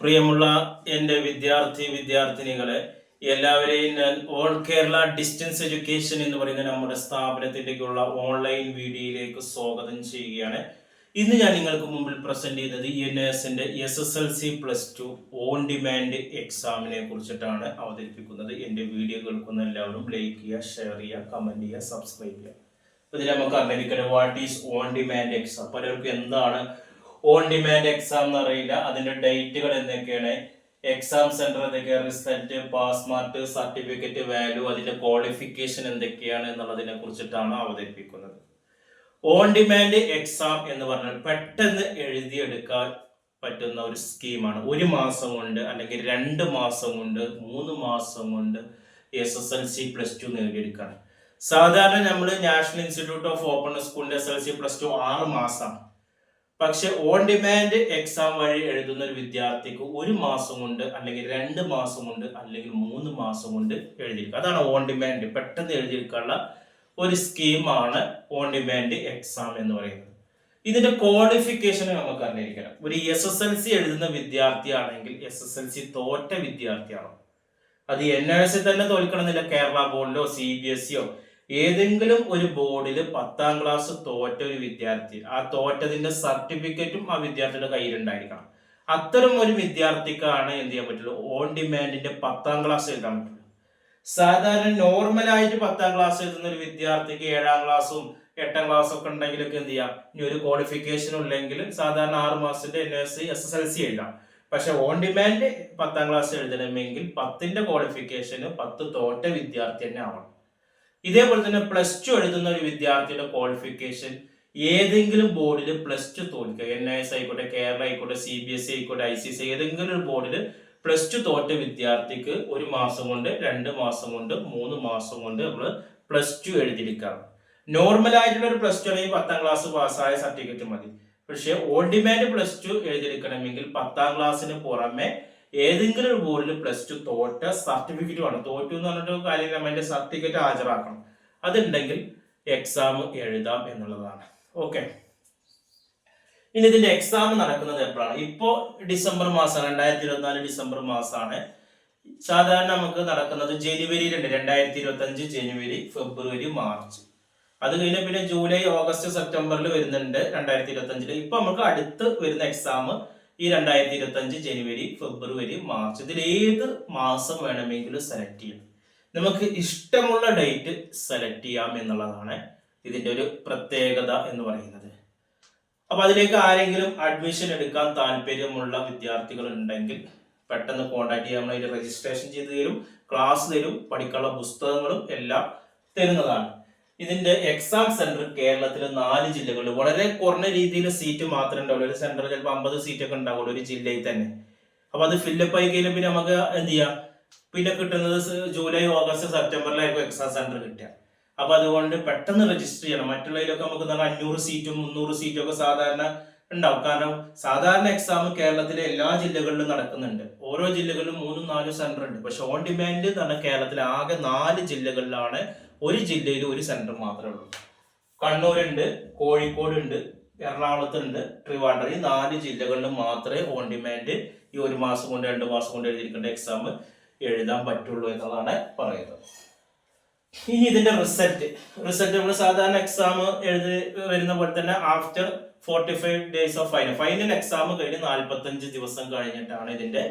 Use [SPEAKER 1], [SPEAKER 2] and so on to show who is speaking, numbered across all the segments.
[SPEAKER 1] പ്രിയമുള്ള എൻ്റെ വിദ്യാർത്ഥിനികളെ എല്ലാവരെയും ഞാൻ ഓൾ കേരള ഡിസ്റ്റൻസ് എഡ്യൂക്കേഷൻ എന്ന് പറയുന്ന നമ്മുടെ സ്ഥാപനത്തിലേക്കുള്ള ഓൺലൈൻ വീഡിയോയിലേക്ക് സ്വാഗതം ചെയ്യുകയാണ്. ഇന്ന് ഞാൻ നിങ്ങൾക്ക് മുമ്പിൽ പ്രസന്റ് ചെയ്യുന്നത് UNASന്റെ SSLC+2 ഓൺ ഡിമാൻഡ് എക്സാമിനെ കുറിച്ചിട്ടാണ് അവതരിപ്പിക്കുന്നത്. എൻ്റെ വീഡിയോ കേൾക്കുന്ന എല്ലാവരും ലൈക്ക് ചെയ്യുക, ഷെയർ ചെയ്യുക, കമന്റ് ചെയ്യുക, സബ്സ്ക്രൈബ് ചെയ്യുക. ഇതിൽ നമുക്ക് അറിഞ്ഞിരിക്കണം what is on demand exam. പലർക്കും എന്താണ് ഓൺ ഡിമാൻഡ് എക്സാം എന്ന് അറിയില്ല. അതിന്റെ ഡേറ്റുകൾ എന്തൊക്കെയാണ്, എക്സാം സെന്റർ എന്തൊക്കെയാണ്, result, pass mark, certificate value, അതിന്റെ ക്വാളിഫിക്കേഷൻ എന്തൊക്കെയാണ് എന്നുള്ളതിനെ കുറിച്ചിട്ടാണ് അവതരിപ്പിക്കുന്നത്. ഓൺ ഡിമാൻഡ് എക്സാം എന്ന് പറഞ്ഞാൽ പെട്ടെന്ന് എഴുതിയെടുക്കാൻ പറ്റുന്ന ഒരു സ്കീമാണ്. 1 മാസം കൊണ്ട് അല്ലെങ്കിൽ 2 മാസം കൊണ്ട് 3 മാസം കൊണ്ട് SSLC+2 നേടിയെടുക്കാൻ. സാധാരണ നമ്മൾ നാഷണൽ ഇൻസ്റ്റിറ്റ്യൂട്ട് ഓഫ് ഓപ്പൺ സ്കൂളിന്റെ SSLC+2 6 മാസം. പക്ഷെ ഓൺ ഡിമാൻഡ് എക്സാം വഴി എഴുതുന്ന ഒരു വിദ്യാർത്ഥിക്ക് 1 മാസം കൊണ്ട് അല്ലെങ്കിൽ 2 മാസം കൊണ്ട് അല്ലെങ്കിൽ 3 മാസം കൊണ്ട് എഴുതിയിരിക്കുക. അതാണ് ഓൺ ഡിമാൻഡ്, പെട്ടെന്ന് എഴുതിയിരിക്കാനുള്ള ഒരു സ്കീമാണ് ഓൺ ഡിമാൻഡ് എക്സാം എന്ന് പറയുന്നത്. ഇതിന്റെ ക്വാളിഫിക്കേഷൻ നമുക്ക് അറിഞ്ഞിരിക്കണം. ഒരു SSLC എഴുതുന്ന വിദ്യാർത്ഥിയാണെങ്കിൽ SSLC തോറ്റ വിദ്യാർത്ഥിയാണോ. അത് NRC തന്നെ തോൽക്കണമെന്നില്ല, കേരള ബോർഡിലോ CBSEയോ ഏതെങ്കിലും ഒരു ബോർഡിൽ 10ാം ക്ലാസ് തോറ്റ ഒരു വിദ്യാർത്ഥി, ആ തോറ്റതിന്റെ സർട്ടിഫിക്കറ്റും ആ വിദ്യാർത്ഥിയുടെ കയ്യിലുണ്ടായിരിക്കണം. അത്തരം ഒരു വിദ്യാർത്ഥിക്കാണ് എന്ത് ചെയ്യാൻ പറ്റുള്ളൂ, ഓൺ ഡിമാൻഡിന്റെ 10ാം ക്ലാസ് എഴുതാൻ പറ്റുള്ളൂ. സാധാരണ നോർമലായിട്ട് 10ാം ക്ലാസ് എഴുതുന്ന ഒരു വിദ്യാർത്ഥിക്ക് 7ാം ക്ലാസ്സും 8ാം ക്ലാസ്സും ഒക്കെ ഉണ്ടെങ്കിലൊക്കെ എന്ത് ചെയ്യാം, ഇനി ഒരു ക്വാളിഫിക്കേഷൻ ഉണ്ടെങ്കിൽ സാധാരണ 6 മാസത്തിന്റെ NSC SSLC എഴുതാം. പക്ഷെ ഓൺ ഡിമാൻഡ് 10ാം ക്ലാസ് എഴുതണമെങ്കിൽ 10ന്റെ ക്വാളിഫിക്കേഷന് 10 തോറ്റ വിദ്യാർത്ഥി തന്നെ ആവണം. ഇതേപോലെ തന്നെ +2 എഴുതുന്ന ഒരു വിദ്യാർത്ഥിയുടെ ക്വാളിഫിക്കേഷൻ ഏതെങ്കിലും ബോർഡിൽ +2 തോൽക്കുക, NIS ആയിക്കോട്ടെ, കേരള ആയിക്കോട്ടെ, CBSE ആയിക്കോട്ടെ, ICSE ഏതെങ്കിലും ഒരു ബോർഡിൽ +2 തോറ്റ വിദ്യാർത്ഥിക്ക് 1 മാസം കൊണ്ട് 2 മാസം കൊണ്ട് 3 മാസം കൊണ്ട് നമ്മൾ +2 എഴുതിയിരിക്കാം. നോർമൽ ആയിട്ടുള്ള ഒരു +2 ആണെങ്കിൽ 10ാം ക്ലാസ് പാസ്സായ സർട്ടിഫിക്കറ്റ് മതി. പക്ഷെ ഓൺ ഡിമാൻഡ് +2 എഴുതിയെടുക്കണമെങ്കിൽ 10ാം ക്ലാസ്സിന് പുറമെ ഏതെങ്കിലും ഒരു ബോർഡിൽ +2 തോറ്റ സർട്ടിഫിക്കറ്റ് വേണം. തോറ്റു എന്ന് പറഞ്ഞിട്ട് കാര്യം അതിന്റെ സർട്ടിഫിക്കറ്റ് ഹാജരാക്കണം. അതുണ്ടെങ്കിൽ എക്സാം എഴുതാം എന്നുള്ളതാണ്. ഓക്കെ, ഇനി ഇതിന്റെ എക്സാം നടക്കുന്നത് എപ്പോഴാണ്? ഇപ്പോ ഡിസംബർ മാസം, 2024 ഡിസംബർ മാസമാണ്. സാധാരണ നമുക്ക് നടക്കുന്നത് ജനുവരിയിലുണ്ട്. 2025 ജനുവരി, ഫെബ്രുവരി, മാർച്ച്. അത് കഴിഞ്ഞ പിന്നെ ജൂലൈ, ഓഗസ്റ്റ്, സെപ്റ്റംബറിൽ വരുന്നുണ്ട് 2025. ഇപ്പൊ നമുക്ക് അടുത്ത് വരുന്ന എക്സാം ഈ 2025 ജനുവരി, ഫെബ്രുവരി, മാർച്ച്. ഇതിൽ ഏത് മാസം വേണമെങ്കിലും സെലക്ട് ചെയ്യാം. നമുക്ക് ഇഷ്ടമുള്ള ഡേറ്റ് സെലക്ട് ചെയ്യാം എന്നുള്ളതാണ് ഇതിന്റെ ഒരു പ്രത്യേകത എന്ന് പറയുന്നത്. അപ്പൊ അതിലേക്ക് ആരെങ്കിലും അഡ്മിഷൻ എടുക്കാൻ താല്പര്യമുള്ള വിദ്യാർത്ഥികൾ ഉണ്ടെങ്കിൽ പെട്ടെന്ന് കോൺടാക്ട് ചെയ്യാം. നമ്മൾ അതിന്റെ രജിസ്ട്രേഷൻ ചെയ്ത് തരും, ക്ലാസ് തരും, പഠിക്കാനുള്ള പുസ്തകങ്ങളും എല്ലാം തരുന്നതാണ്. ഇതിന്റെ എക്സാം സെന്റർ കേരളത്തിലെ 4 ജില്ലകളിൽ. വളരെ കുറഞ്ഞ രീതിയിൽ സീറ്റ് മാത്രമേ ഉണ്ടാവുള്ളൂ. ഒരു സെന്റർ ചിലപ്പോൾ 50 സീറ്റൊക്കെ ഉണ്ടാവുള്ളൂ ഒരു ജില്ലയിൽ തന്നെ. അപ്പൊ അത് ഫില്ലപ്പ് ആയി കഴിഞ്ഞാൽ പിന്നെ നമുക്ക് എന്ത് ചെയ്യാം, പിന്നെ കിട്ടുന്നത് ജൂലൈ, ഓഗസ്റ്റ്, സെപ്റ്റംബറിലായിരിക്കും എക്സാം സെന്റർ കിട്ടുക. അപ്പൊ അതുകൊണ്ട് പെട്ടെന്ന് രജിസ്റ്റർ ചെയ്യണം. മറ്റുള്ളതിലൊക്കെ നമുക്ക് 500 സീറ്റും 300 സീറ്റും ഒക്കെ സാധാരണ ഉണ്ടാവും. കാരണം സാധാരണ എക്സാം കേരളത്തിലെ എല്ലാ ജില്ലകളിലും നടക്കുന്നുണ്ട്. ഓരോ ജില്ലകളിലും 3-4 സെന്റർ ഉണ്ട്. പക്ഷെ ഓൺ ഡിമാൻഡ് എന്ന് പറഞ്ഞാൽ കേരളത്തിലെ ആകെ 4 ജില്ലകളിലാണ്. ഒരു ജില്ലയിൽ ഒരു സെന്റർ മാത്രമേ ഉള്ളൂ. കണ്ണൂരുണ്ട്, കോഴിക്കോടുണ്ട്, എറണാകുളത്തുണ്ട്, ട്രിവാൻഡ്രം. ഈ 4 ജില്ലകളിൽ മാത്രമേ ഓൺ ഡിമാൻഡ് ഈ 1 മാസം കൊണ്ട് 2 മാസം കൊണ്ട് എഴുതിയിരിക്കേണ്ട എക്സാം എഴുതാൻ പറ്റുള്ളൂ എന്നതാണ് പറയുന്നത്. ഇനി ഇതിന്റെ റിസൾട്ട് നമ്മൾ സാധാരണ എക്സാം എഴുതി വരുന്ന പോലെ തന്നെ after 45 days of final exam കഴിഞ്ഞ് 45 ദിവസം കഴിഞ്ഞിട്ടാണ് ഇതിന്റെ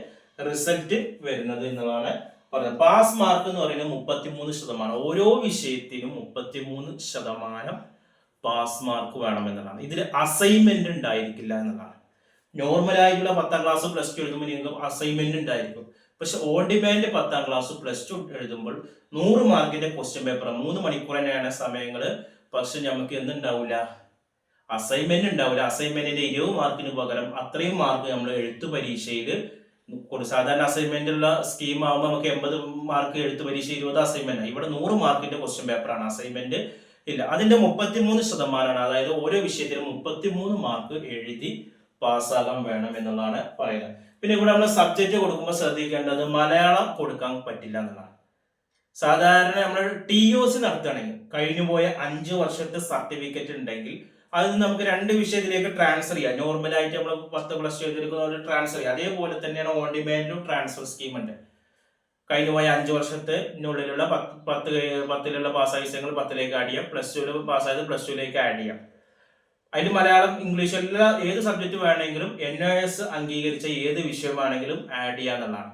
[SPEAKER 1] റിസൾട്ട് വരുന്നത് എന്നുള്ളതാണ് പറയുന്നത്. പാസ് മാർക്ക് എന്ന് പറയുന്നത് 33%. ഓരോ വിഷയത്തിനും 33% പാസ് മാർക്ക് വേണമെന്നതാണ്. ഇതിൽ അസൈൻമെന്റ് ഉണ്ടായിരിക്കില്ല എന്നതാണ്. നോർമലായിട്ടുള്ള 10ാം ക്ലാസ് +2 എഴുതുമ്പോൾ നിങ്ങൾക്ക് അസൈൻമെന്റ് ഉണ്ടായിരിക്കും. പക്ഷെ ഓൺ ഡിമാൻഡ് 10ാം ക്ലാസ് +2 എഴുതുമ്പോൾ 100 മാർക്കിന്റെ ക്വസ്റ്റ്യൻ പേപ്പർ, 3 മണിക്കൂർ തന്നെയാണ് സമയങ്ങള്. പക്ഷെ നമുക്ക് എന്തുണ്ടാവില്ല, അസൈൻമെന്റ് ഉണ്ടാവില്ല. അസൈൻമെന്റിന്റെ 20 മാർക്കിന് പകരം അത്രയും മാർക്ക് നമ്മൾ എഴുത്തു പരീക്ഷയിൽ സാധാരണ അസൈൻമെന്റ് ഉള്ള സ്കീം ആകുമ്പോൾ നമുക്ക് 80 മാർക്ക് എഴുത്തു പരീക്ഷ, 20 അസൈൻമെന്റ്. ഇവിടെ 100 മാർക്കിന്റെ ക്വസ്റ്റ്യൻ പേപ്പറാണ്, അസൈൻമെന്റ് ഇല്ല. അതിന്റെ 33%, അതായത് ഓരോ വിഷയത്തിലും 33 മാർക്ക് എഴുതി പാസ്സാകാൻ വേണം എന്നുള്ളതാണ് പറയുന്നത്. പിന്നെ ഇവിടെ നമ്മൾ സബ്ജക്റ്റ് കൊടുക്കുമ്പോൾ ശ്രദ്ധിക്കേണ്ടത് മലയാളം കൊടുക്കാൻ പറ്റില്ല എന്നുള്ളതാണ്. സാധാരണ നമ്മൾ TOC നടത്തുകയാണെങ്കിൽ കഴിഞ്ഞുപോയ 5 വർഷത്തെ സർട്ടിഫിക്കറ്റ് ഉണ്ടെങ്കിൽ അത് നമുക്ക് 2 വിഷയത്തിലേക്ക് ട്രാൻസ്ഫർ ചെയ്യാം. നോർമലായിട്ട് നമ്മൾ 10+2 എടുക്കുന്ന പോലെ ട്രാൻസ്ഫർ ചെയ്യാം. അതേപോലെ തന്നെയാണ് ഓൺ ഡിമാൻഡും ട്രാൻസ്ഫർ സ്കീം ഉണ്ട്. കഴിഞ്ഞ പോയ 5 വർഷത്തിനുള്ളിലുള്ള 10ലുള്ള പാസ്സായ വിഷയങ്ങൾ 10ലേക്ക് ആഡ് ചെയ്യാം, +2 പാസ്സായത് +2ലേക്ക് ആഡ് ചെയ്യാം. അതിൽ മലയാളം, ഇംഗ്ലീഷ് എല്ലാ ഏത് സബ്ജക്റ്റ് വേണമെങ്കിലും NOS അംഗീകരിച്ച ഏത് വിഷയമാണെങ്കിലും ആഡ് ചെയ്യാന്നുള്ളതാണ്.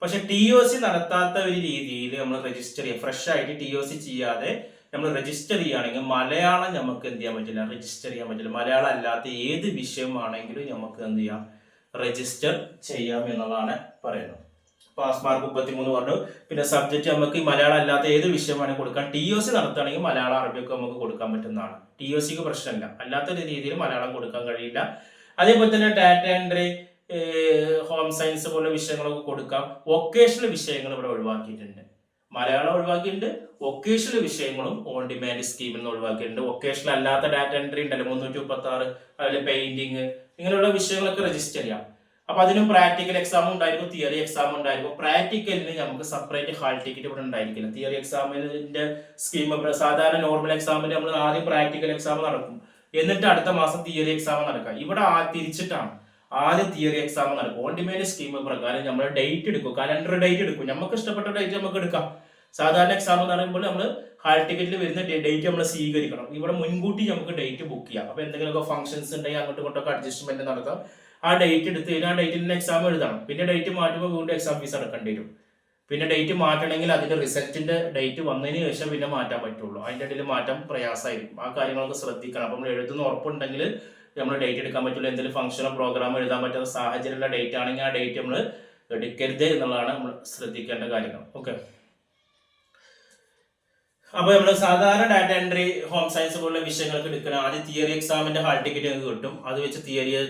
[SPEAKER 1] പക്ഷെ TOC നടത്താത്ത ഒരു രീതിയിൽ നമ്മൾ രജിസ്റ്റർ ചെയ്യാം. ഫ്രഷ് ആയിട്ട് TOC ചെയ്യാതെ നമ്മൾ രജിസ്റ്റർ ചെയ്യുകയാണെങ്കിൽ മലയാളം നമുക്ക് എന്ത് ചെയ്യാൻ പറ്റില്ല, രജിസ്റ്റർ ചെയ്യാൻ പറ്റില്ല. മലയാളം അല്ലാത്ത ഏത് വിഷയമാണെങ്കിലും നമുക്ക് എന്ത് ചെയ്യാം, രജിസ്റ്റർ ചെയ്യാം എന്നുള്ളതാണ് പറയുന്നത്. പാസ് മാർക്ക് 33 പറഞ്ഞു. പിന്നെ സബ്ജക്റ്റ് നമുക്ക് മലയാളം അല്ലാത്ത ഏത് വിഷയമാണ് കൊടുക്കാൻ. TOC നടത്തുകയാണെങ്കിൽ മലയാളം, അറബിയൊക്കെ നമുക്ക് കൊടുക്കാൻ പറ്റുന്നതാണ്. TOCക്ക് പ്രശ്നമില്ല. അല്ലാത്ത രീതിയിൽ മലയാളം കൊടുക്കാൻ കഴിയില്ല. അതേപോലെ തന്നെ ഡാറ്റ എൻട്രി, ഹോം സയൻസ് പോലുള്ള വിഷയങ്ങളൊക്കെ കൊടുക്കാം. വൊക്കേഷണൽ വിഷയങ്ങൾ ഇവിടെ ഒഴിവാക്കിയിട്ടുണ്ട്. മലയാളം ഒഴിവാക്കിയിട്ടുണ്ട്. വൊക്കേഷണൽ വിഷയങ്ങളും ഓൺ ഡിമാൻഡ് സ്കീമിൽ നിന്ന് ഒഴിവാക്കിയിട്ടുണ്ട്. വൊക്കേഷണൽ അല്ലാത്ത ഡാറ്റ എൻട്രി ഉണ്ടല്ലോ 336, അതിൽ പെയിന്റിങ്, ഇങ്ങനെയുള്ള വിഷയങ്ങളൊക്കെ രജിസ്റ്റർ ചെയ്യാം. അപ്പൊ അതിനും പ്രാക്ടിക്കൽ എക്സാം ഉണ്ടായിരിക്കും, തിയറി എക്സാം ഉണ്ടായിരിക്കും. പ്രാക്ടിക്കലിന് നമുക്ക് സെപ്പറേറ്റ് ഹാൾ ടിക്കറ്റ് ഇവിടെ ഉണ്ടായിരിക്കില്ല. തിയറി എക്സാമിന്റെ സ്കീം സാധാരണ നോർമൽ എക്സാമിന് നമ്മൾ ആദ്യം പ്രാക്ടിക്കൽ എക്സാം നടക്കും, എന്നിട്ട് അടുത്ത മാസം തിയറി എക്സാം നടക്കാം. ഇവിടെ തിരിച്ചിട്ടാണ്. ആദ്യം തിയറി എക്സാം നടക്കും. ഓൺ ഡിമാൻഡ് സ്കീം പ്രകാരം നമ്മൾ ഡേറ്റ് എടുക്കും, കലണ്ടർ ഡേറ്റ് എടുക്കും. നമുക്ക് ഇഷ്ടപ്പെട്ട ഡേറ്റ് നമുക്ക് എടുക്കാം. സാധാരണ എക്സാം എന്ന് പറയുമ്പോൾ നമ്മൾ ഹാൾ ടിക്കറ്റിൽ വരുന്ന ഡേറ്റ് നമ്മൾ സ്വീകരിക്കണം. ഇവിടെ മുൻകൂട്ടി നമുക്ക് ഡേറ്റ് ബുക്ക് ചെയ്യാം. അപ്പൊ എന്തെങ്കിലുമൊക്കെ ഫംഗ്ഷൻസ് ഉണ്ടെങ്കിൽ അങ്ങോട്ടും ഇങ്ങോട്ടൊക്കെ അഡ്ജസ്റ്റ്മെന്റ് നടത്താം. ആ ഡേറ്റ് എടുത്ത് കഴിഞ്ഞാൽ ആ ഡേറ്റിൽ തന്നെ എക്സാം എഴുതണം. പിന്നെ ഡേറ്റ് മാറ്റുമ്പോൾ വീണ്ടും എക്സാം ഫീസ് അടക്കേണ്ടി വരും. പിന്നെ ഡേറ്റ് മാറ്റണമെങ്കിൽ അതിന്റെ റിസൾട്ടിന്റെ ഡേറ്റ് വന്നതിന് ശേഷം പിന്നെ മാറ്റാൻ പറ്റുള്ളൂ. അതിന്റെ ഇടയിൽ മാറ്റാൻ പ്രയാസമായിരിക്കും. ആ കാര്യങ്ങളൊക്കെ ശ്രദ്ധിക്കണം. അപ്പം നമ്മൾ എഴുതുന്ന ഉറപ്പുണ്ടെങ്കിൽ നമ്മൾ ഡേറ്റ് എടുക്കാൻ പറ്റുള്ളൂ. എന്തെങ്കിലും ഫംഗ്ഷനോ പ്രോഗ്രാമോ എഴുതാൻ പറ്റുന്ന സാഹചര്യമുള്ള ഡേറ്റ് ആണെങ്കിൽ ആ ഡേറ്റ് നമ്മൾ എടുക്കരുത് എന്നുള്ളതാണ് നമ്മൾ ശ്രദ്ധിക്കേണ്ട കാര്യങ്ങൾ. ഓക്കെ. അപ്പൊ നമ്മൾ സാധാരണ ഡാറ്റ എൻട്രി, ഹോം സയൻസ് പോലുള്ള വിഷയങ്ങൾക്ക് എടുക്കണം. ആദ്യം തിയറി എക്സാമിന്റെ ഹാൾ ടിക്കറ്റ് നിങ്ങൾക്ക് കിട്ടും. അത് വെച്ച്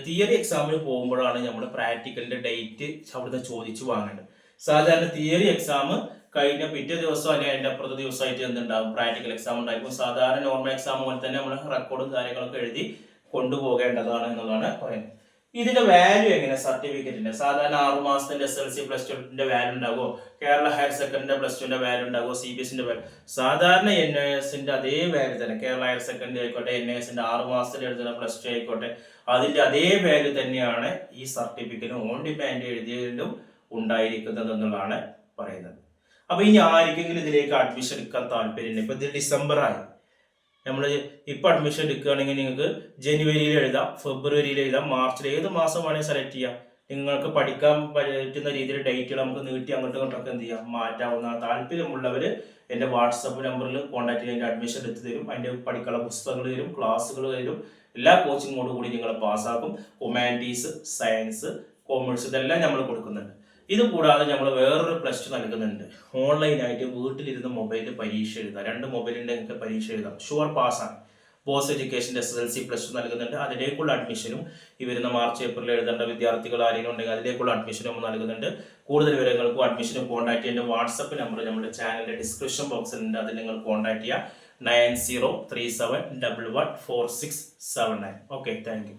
[SPEAKER 1] തിയറി എക്സാമിന് പോകുമ്പോഴാണ് നമ്മൾ പ്രാക്ടിക്കലിന്റെ ഡേറ്റ് അവിടുന്ന് ചോദിച്ചു വാങ്ങേണ്ടത്. സാധാരണ തിയറി എക്സാം കഴിഞ്ഞ പിറ്റേ ദിവസം അല്ലെങ്കിൽ അതിന്റെ അപ്പുറത്തെ ദിവസമായിട്ട് എന്തുണ്ടാവും, പ്രാക്ടിക്കൽ എക്സാം ഉണ്ടായിരിക്കും. സാധാരണ നോർമൽ എക്സാം പോലെ തന്നെ നമ്മൾ റെക്കോർഡും കാര്യങ്ങളൊക്കെ എഴുതി കൊണ്ടുപോകേണ്ടതാണ് എന്നുള്ളതാണ് പറയുന്നത്. ഇതിന്റെ വാല്യൂ എങ്ങനെ, സർട്ടിഫിക്കറ്റിന്റെ സാധാരണ 6 മാസത്തിന്റെ SSLC+2 വാല്യൂ ഉണ്ടാകുമോ, കേരള ഹയർ സെക്കൻഡറി +2 വാല്യൂ ഉണ്ടാകുമോ, CBSE വാല്യൂ? സാധാരണ NOSന്റെ അതേ വാല്യൂ തന്നെ. കേരള ഹയർ സെക്കൻഡറി ആയിക്കോട്ടെ, NOSന്റെ 6 മാസത്തിൽ എഴുതുന്ന +2 ആയിക്കോട്ടെ, അതിന്റെ അതേ വാല്യൂ തന്നെയാണ് ഈ സർട്ടിഫിക്കറ്റും ഓൺ ഡിമാൻഡ് എഴുതിയതിലും ഉണ്ടായിരിക്കുന്നത് എന്നുള്ളതാണ് പറയുന്നത്. അപ്പൊ ഇനി ആർക്കെങ്കിലും ഇതിലേക്ക് അഡ്മിഷൻ എടുക്കാൻ താല്പര്യം, ഇപ്പൊ ഇത് December ആയി, നമ്മൾ ഇപ്പൊ അഡ്മിഷൻ എടുക്കുകയാണെങ്കിൽ നിങ്ങൾക്ക് ജനുവരിയിൽ എഴുതാം, ഫെബ്രുവരിയിൽ എഴുതാം, മാർച്ചിൽ, ഏത് മാസം വേണമെങ്കിൽ സെലക്ട് ചെയ്യാം. നിങ്ങൾക്ക് പഠിക്കാൻ പറ്റുന്ന രീതിയിൽ ഡേറ്റുകൾ നമുക്ക് നീട്ടി അങ്ങോട്ടും ഇങ്ങോട്ടൊക്കെ എന്ത് ചെയ്യാം, മാറ്റാവുന്ന. താല്പര്യമുള്ളവർ എൻ്റെ വാട്സപ്പ് നമ്പറിൽ കോൺടാക്ട് ചെയ്ത് അഡ്മിഷൻ എടുത്ത് തരും. അതിൻ്റെ പഠിക്കാനുള്ള പുസ്തകങ്ങൾ തരും, ക്ലാസ്സുകൾ തരും. എല്ലാ കോച്ചിങ്ങോട് കൂടി നിങ്ങൾ പാസ്സാക്കും. ഹ്യൂമാനിറ്റീസ്, സയൻസ്, കോമേഴ്സ് ഇതെല്ലാം നമ്മൾ കൊടുക്കുന്നുണ്ട്. ഇത് കൂടാതെ നമ്മൾ വേറൊരു +2 നൽകുന്നുണ്ട്. ഓൺലൈനായിട്ട് വീട്ടിലിരുന്ന് മൊബൈലിൽ പരീക്ഷ എഴുതാം. 2 മൊബൈലിൻ്റെ നിങ്ങൾക്ക് പരീക്ഷ എഴുതാം, ഷുവർ പാസ്സാണ്. ബോസ് എഡ്യൂക്കേഷൻ്റെ SSLC+2 നൽകുന്നുണ്ട്. അതിലേക്കുള്ള അഡ്മിഷനും ഈ വരുന്ന മാർച്ച് ഏപ്രിൽ എഴുതേണ്ട വിദ്യാർത്ഥികൾ ആരെങ്കിലും ഉണ്ടെങ്കിൽ അതിലേക്കുള്ള അഡ്മിഷനും നൽകുന്നുണ്ട്. കൂടുതൽ വിവരങ്ങൾക്കും അഡ്മിഷനും കോൺടാക്ട് ചെയ്യേണ്ട വാട്സപ്പ് നമ്പർ നമ്മുടെ ചാനലിന്റെ ഡിസ്ക്രിപ്ഷൻ ബോക്സിലുണ്ട്. അതിൽ നിങ്ങൾ കോൺടാക്ട് ചെയ്യുക 9037114679. Okay, thank you.